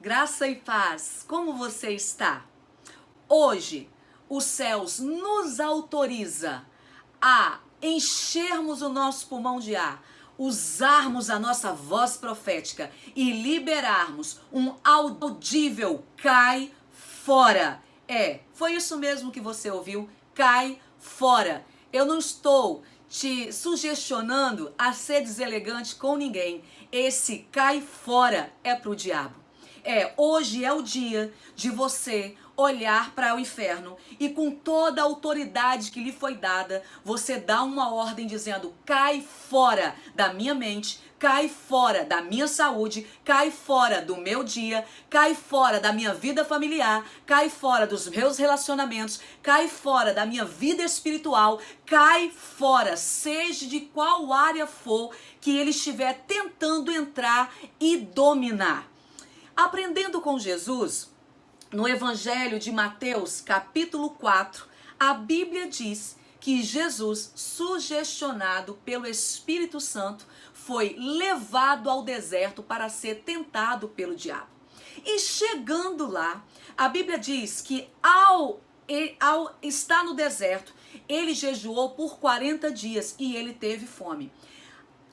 Graça e paz, como você está? Hoje, os céus nos autoriza a enchermos o nosso pulmão de ar, usarmos a nossa voz profética e liberarmos um audível cai fora. Foi isso mesmo que você ouviu, cai fora. Eu não estou te sugestionando a ser deselegante com ninguém. Esse cai fora é pro diabo. Hoje é o dia de você olhar para o inferno e com toda a autoridade que lhe foi dada, você dá uma ordem dizendo: cai fora da minha mente, cai fora da minha saúde, cai fora do meu dia, cai fora da minha vida familiar, cai fora dos meus relacionamentos, cai fora da minha vida espiritual, cai fora, seja de qual área for que ele estiver tentando entrar e dominar. Aprendendo com Jesus, no Evangelho de Mateus, capítulo 4, a Bíblia diz que Jesus, sugestionado pelo Espírito Santo, foi levado ao deserto para ser tentado pelo diabo. E chegando lá, a Bíblia diz que ao estar no deserto, ele jejuou por 40 dias e ele teve fome.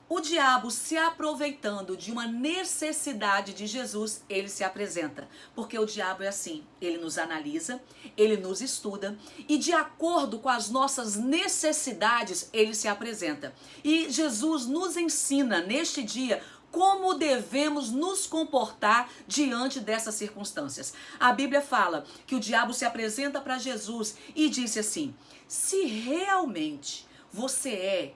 O diabo, se aproveitando de uma necessidade de Jesus, ele se apresenta. Porque o diabo é assim, ele nos analisa, ele nos estuda e de acordo com as nossas necessidades, ele se apresenta. E Jesus nos ensina neste dia como devemos nos comportar diante dessas circunstâncias. A Bíblia fala que o diabo se apresenta para Jesus e disse assim: se realmente você é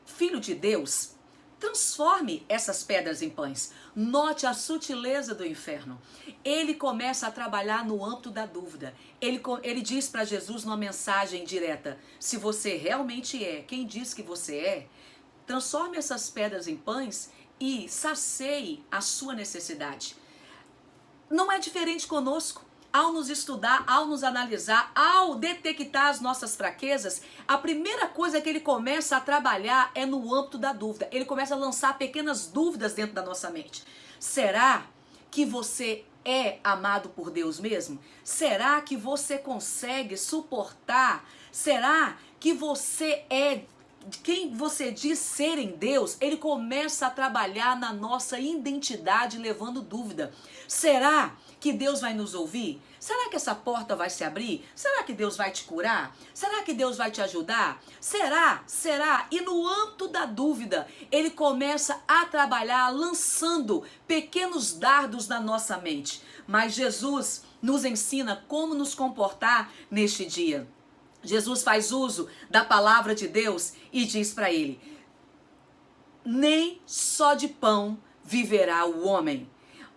filho de Deus, transforme essas pedras em pães. Note a sutileza do inferno. Ele começa a trabalhar no âmbito da dúvida. Ele diz para Jesus numa mensagem direta: se você realmente é quem diz que você é, transforme essas pedras em pães e sacie a sua necessidade. Não é diferente conosco. Ao nos estudar, ao nos analisar, ao detectar as nossas fraquezas, a primeira coisa que ele começa a trabalhar é no âmbito da dúvida. Ele começa a lançar pequenas dúvidas dentro da nossa mente. Será que você é amado por Deus mesmo? Será que você consegue suportar? Será que você é quem você diz ser em Deus? Ele começa a trabalhar na nossa identidade, levando dúvida. Será que Deus vai nos ouvir? Será que essa porta vai se abrir? Será que Deus vai te curar? Será que Deus vai te ajudar? Será? E no âmbito da dúvida, ele começa a trabalhar lançando pequenos dardos na nossa mente. Mas Jesus nos ensina como nos comportar neste dia. Jesus faz uso da palavra de Deus e diz para ele: nem só de pão viverá o homem.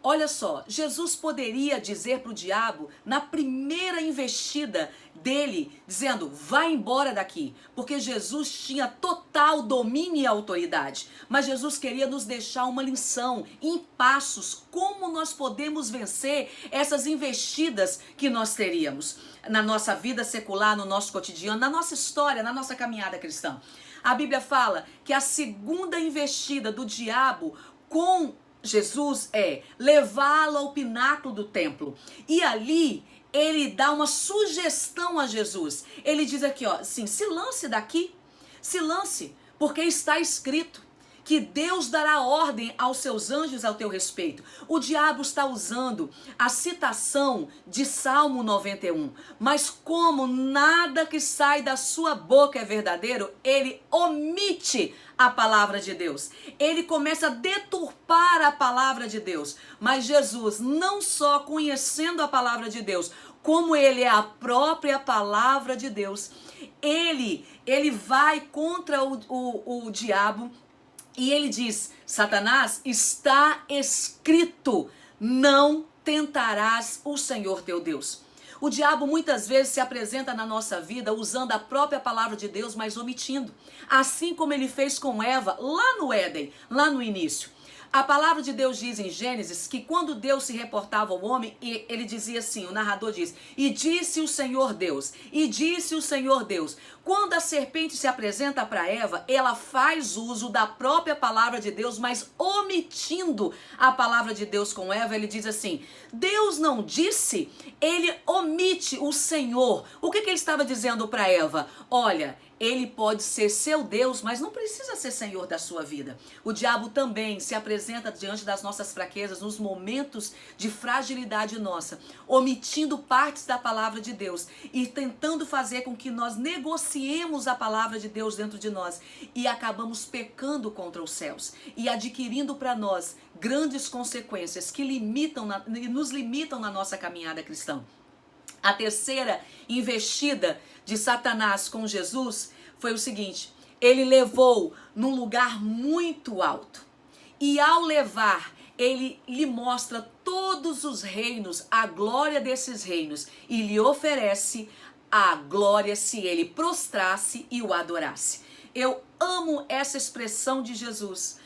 Olha só, Jesus poderia dizer para o diabo, na primeira investida dele, dizendo: vai embora daqui, porque Jesus tinha total domínio e autoridade. Mas Jesus queria nos deixar uma lição em passos, como nós podemos vencer essas investidas que nós teríamos na nossa vida secular, no nosso cotidiano, na nossa história, na nossa caminhada cristã. A Bíblia fala que a segunda investida do diabo com Jesus é levá-lo ao pináculo do templo. E ali ele dá uma sugestão a Jesus. Ele diz aqui, assim: se lance daqui, se lance, porque está escrito que Deus dará ordem aos seus anjos ao teu respeito. O diabo está usando a citação de Salmo 91, mas como nada que sai da sua boca é verdadeiro, ele omite a palavra de Deus. Ele começa a deturpar a palavra de Deus. Mas Jesus, não só conhecendo a palavra de Deus, como ele é a própria palavra de Deus, ele vai contra o diabo. E ele diz: Satanás, está escrito, não tentarás o Senhor teu Deus. O diabo muitas vezes se apresenta na nossa vida usando a própria palavra de Deus, mas omitindo. Assim como ele fez com Eva lá no Éden, lá no início. A palavra de Deus diz em Gênesis que quando Deus se reportava ao homem, ele dizia assim, o narrador diz: e disse o Senhor Deus, e disse o Senhor Deus. Quando a serpente se apresenta para Eva, ela faz uso da própria palavra de Deus, mas omitindo a palavra de Deus com Eva, ele diz assim: Deus não disse, ele omite o Senhor. O que ele estava dizendo para Eva? Olha, ele pode ser seu Deus, mas não precisa ser Senhor da sua vida. O diabo também se apresenta diante das nossas fraquezas, nos momentos de fragilidade nossa, omitindo partes da palavra de Deus e tentando fazer com que nós negociemos a palavra de Deus dentro de nós e acabamos pecando contra os céus e adquirindo para nós grandes consequências que nos limitam na nossa caminhada cristã. A terceira investida de Satanás com Jesus foi o seguinte: ele levou num lugar muito alto. E ao levar, ele lhe mostra todos os reinos, a glória desses reinos, e lhe oferece a glória se ele prostrasse e o adorasse. Eu amo essa expressão de Jesus.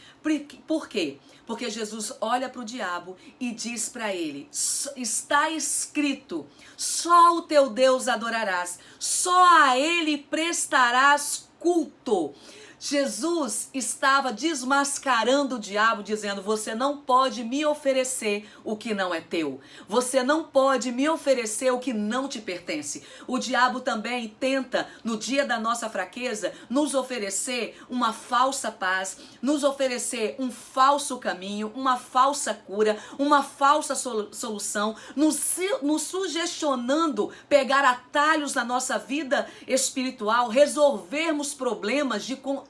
Por quê? Porque Jesus olha para o diabo e diz para ele: está escrito, só o teu Deus adorarás, só a ele prestarás culto. Jesus estava desmascarando o diabo, dizendo: você não pode me oferecer o que não é teu. Você não pode me oferecer o que não te pertence. O diabo também tenta, no dia da nossa fraqueza, nos oferecer uma falsa paz, nos oferecer um falso caminho, uma falsa cura, uma falsa solução, nos sugestionando pegar atalhos na nossa vida espiritual, resolvermos problemas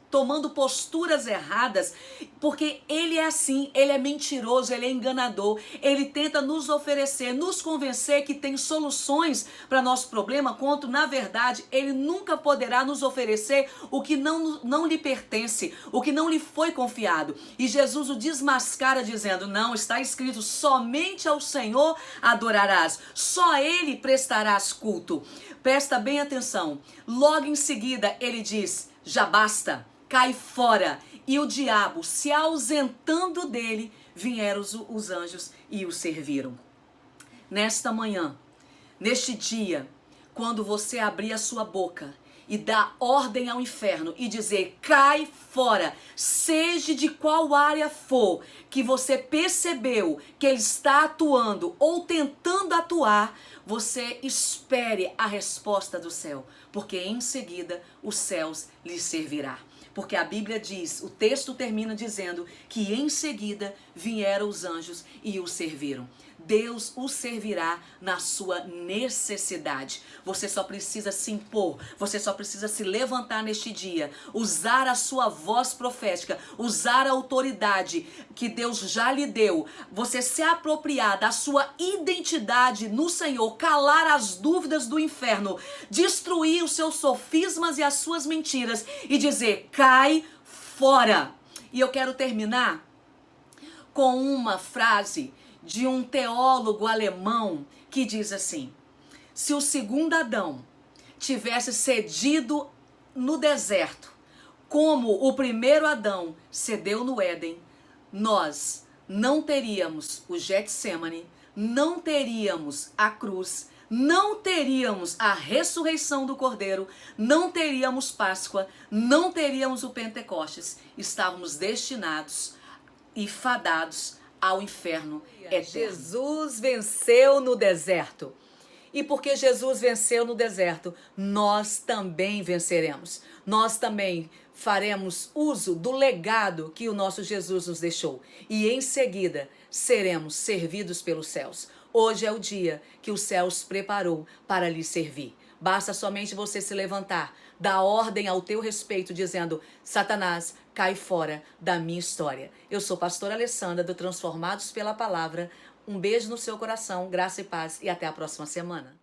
tomando posturas erradas, porque ele é assim, ele é mentiroso, ele é enganador, ele tenta nos oferecer, nos convencer que tem soluções para nosso problema, quando na verdade ele nunca poderá nos oferecer o que não lhe pertence, o que não lhe foi confiado. E Jesus o desmascara dizendo: não, está escrito, somente ao Senhor adorarás, só a ele prestarás culto. Presta bem atenção, logo em seguida ele diz: já basta, cai fora. E o diabo, se ausentando dele, vieram os anjos e o serviram. Nesta manhã, neste dia, quando você abrir a sua boca e dar ordem ao inferno e dizer: cai fora, seja de qual área for, que você percebeu que ele está atuando ou tentando atuar, você espere a resposta do céu, porque em seguida os céus lhe servirá. Porque a Bíblia diz, o texto termina dizendo que em seguida vieram os anjos e o serviram. Deus o servirá na sua necessidade. Você só precisa se impor, você só precisa se levantar neste dia, usar a sua voz profética, usar a autoridade que Deus já lhe deu, você se apropriar da sua identidade no Senhor, calar as dúvidas do inferno, destruir os seus sofismas e as suas mentiras e dizer: cai fora. E eu quero terminar com uma frase de um teólogo alemão que diz assim: se o segundo Adão tivesse cedido no deserto, como o primeiro Adão cedeu no Éden, nós não teríamos o Getsêmani, não teríamos a cruz, não teríamos a ressurreição do Cordeiro, não teríamos Páscoa, não teríamos o Pentecostes. Estávamos destinados e fadados ao inferno eterno. Jesus venceu no deserto. E porque Jesus venceu no deserto, nós também venceremos. Nós também faremos uso do legado que o nosso Jesus nos deixou. E em seguida, seremos servidos pelos céus. Hoje é o dia que os céus preparou para lhe servir. Basta somente você se levantar, dar ordem ao teu respeito, dizendo: Satanás, cai fora da minha história. Eu sou pastora Alessandra, do Transformados pela Palavra. Um beijo no seu coração, graça e paz, e até a próxima semana.